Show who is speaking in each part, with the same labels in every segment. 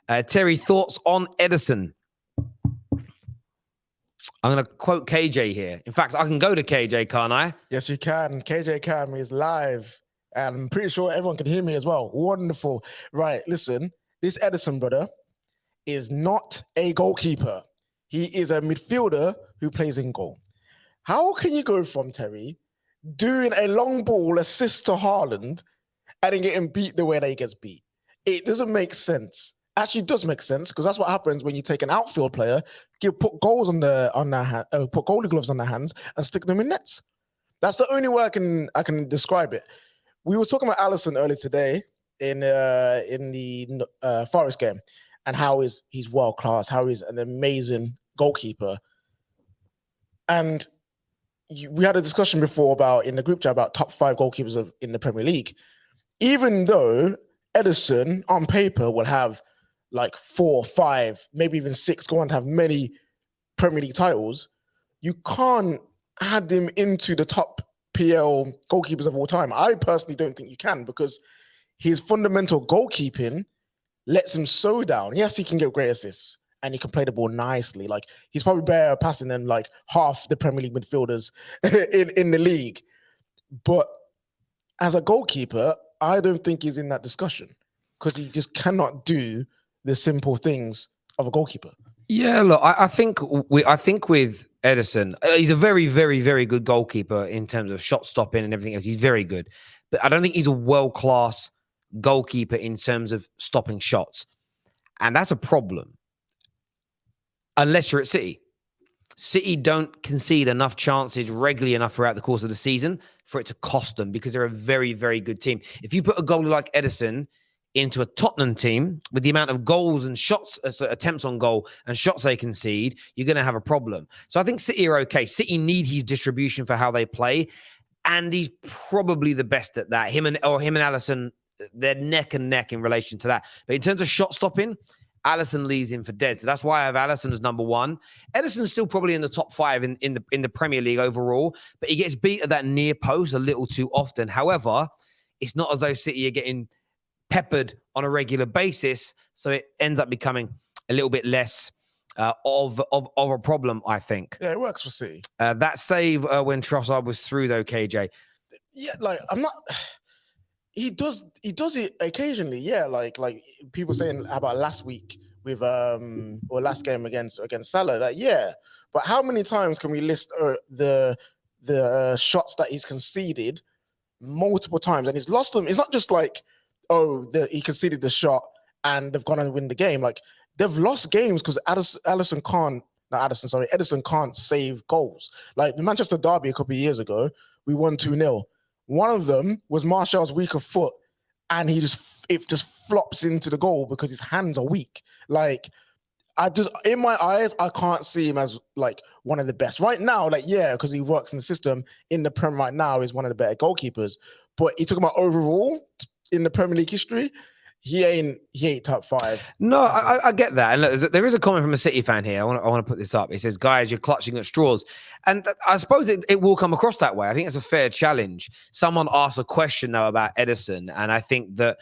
Speaker 1: Terry, thoughts on Ederson? I'm going to quote KJ here. In fact, I can go to KJ, can't I?
Speaker 2: Yes, you can. KJ Cam is live. And I'm pretty sure everyone can hear me as well. Wonderful. Right, listen. This Ederson brother is not a goalkeeper. He is a midfielder who plays in goal. How can you go from, Terry, doing a long ball assist to Haaland and then getting beat the way that he gets beat? It doesn't make sense. Actually, it does make sense because that's what happens when you take an outfield player, put goals on their put goalie gloves on their hands and stick them in nets. That's the only way I can describe it. We were talking about Alisson earlier today in the Forest game and how he's world class, how he's an amazing goalkeeper. And we had a discussion before about in the group chat about top 5 goalkeepers in the Premier League. Even though Ederson on paper will have like 4, 5, maybe even 6, go on to have many Premier League titles, you can't add him into the top PL goalkeepers of all time. I personally don't think you can because his fundamental goalkeeping lets him so down. Yes, he can get great assists and he can play the ball nicely. Like he's probably better passing than like half the Premier League midfielders in the league. But as a goalkeeper, I don't think he's in that discussion because he just cannot do the simple things of a goalkeeper.
Speaker 1: Yeah, look, I think with Ederson, he's a very, very, very good goalkeeper in terms of shot stopping and everything else. He's very good, but I don't think he's a world-class goalkeeper in terms of stopping shots, and that's a problem. Unless you're at City. City don't concede enough chances regularly enough throughout the course of the season for it to cost them because they're a very, very good team. If you put a goalie like Ederson into a Tottenham team with the amount of goals and shots, attempts on goal and shots they concede, you're going to have a problem. So I think City are okay. City need his distribution for how they play, and he's probably the best at that. Him and Alisson, they're neck and neck in relation to that. But in terms of shot stopping, Alisson leads in for dead. So that's why I have Alisson as number 1. Ederson's still probably in the top 5 in the Premier League overall, but he gets beat at that near post a little too often. However, it's not as though City are getting peppered on a regular basis, so it ends up becoming a little bit less of a problem, I think.
Speaker 2: Yeah, it works for City.
Speaker 1: That save when Trossard was through, though, KJ.
Speaker 2: Yeah, like I'm not. He does it occasionally. Yeah, like people saying about last week with or last game against Salah. Like yeah, but how many times can we list the shots that he's conceded multiple times and he's lost them? It's not just like he conceded the shot and they've gone and win the game. Like they've lost games because Ederson can't save goals. Like the Manchester derby a couple of years ago, we won 2-0. One of them was Martial's weaker foot, and it just flops into the goal because his hands are weak. Like in my eyes, I can't see him as like one of the best right now. Like yeah, because he works in the system in the Prem right now, is one of the better goalkeepers. But you talking about overall in the Premier League history, he ain't top 5.
Speaker 1: No, I get that. And look, there is a comment from a City fan here. I want to put this up. It says, guys, you're clutching at straws. And I suppose it will come across that way. I think it's a fair challenge. Someone asked a question, though, about Ederson. And I think that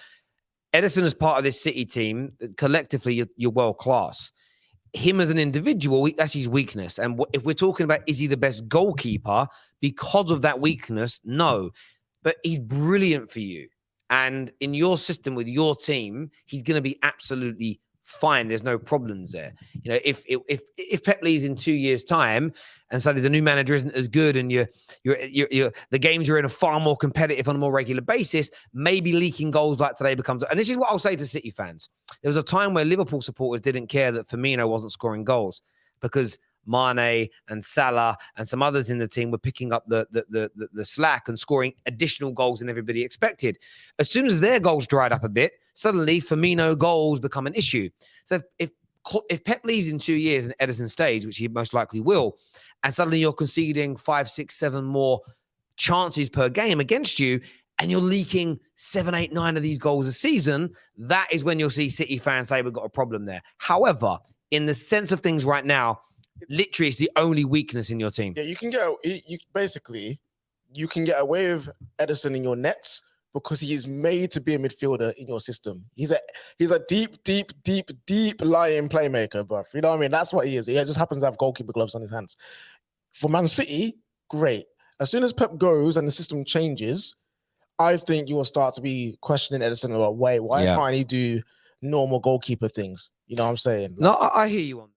Speaker 1: Ederson is part of this City team. Collectively, you're world class. Him as an individual, that's his weakness. And if we're talking about, is he the best goalkeeper because of that weakness? No. But he's brilliant for you. And in your system with your team, he's going to be absolutely fine. There's no problems there. You know, if Pep leaves in 2 years' time, and suddenly the new manager isn't as good, and you're the games you're in are far more competitive on a more regular basis, maybe leaking goals like today becomes. And this is what I'll say to City fans: there was a time where Liverpool supporters didn't care that Firmino wasn't scoring goals because Mane and Salah and some others in the team were picking up the slack and scoring additional goals than everybody expected. As soon as their goals dried up a bit, suddenly Firmino goals become an issue. So if Pep leaves in 2 years and Ederson stays, which he most likely will, and suddenly you're conceding 5, 6, 7 more chances per game against you, and you're leaking 7, 8, 9 of these goals a season, that is when you'll see City fans say we've got a problem there. However, in the sense of things right now, literally it's the only weakness in your team.
Speaker 2: Yeah, you can get away with Ederson in your nets because he is made to be a midfielder in your system. He's a deep lying playmaker, bro. You know what I mean? That's what he is. He just happens to have goalkeeper gloves on his hands. For Man City, great. As soon as Pep goes and the system changes, I think you will start to be questioning Ederson about, why can't he do normal goalkeeper things? You know what I'm saying?
Speaker 1: No, I hear you on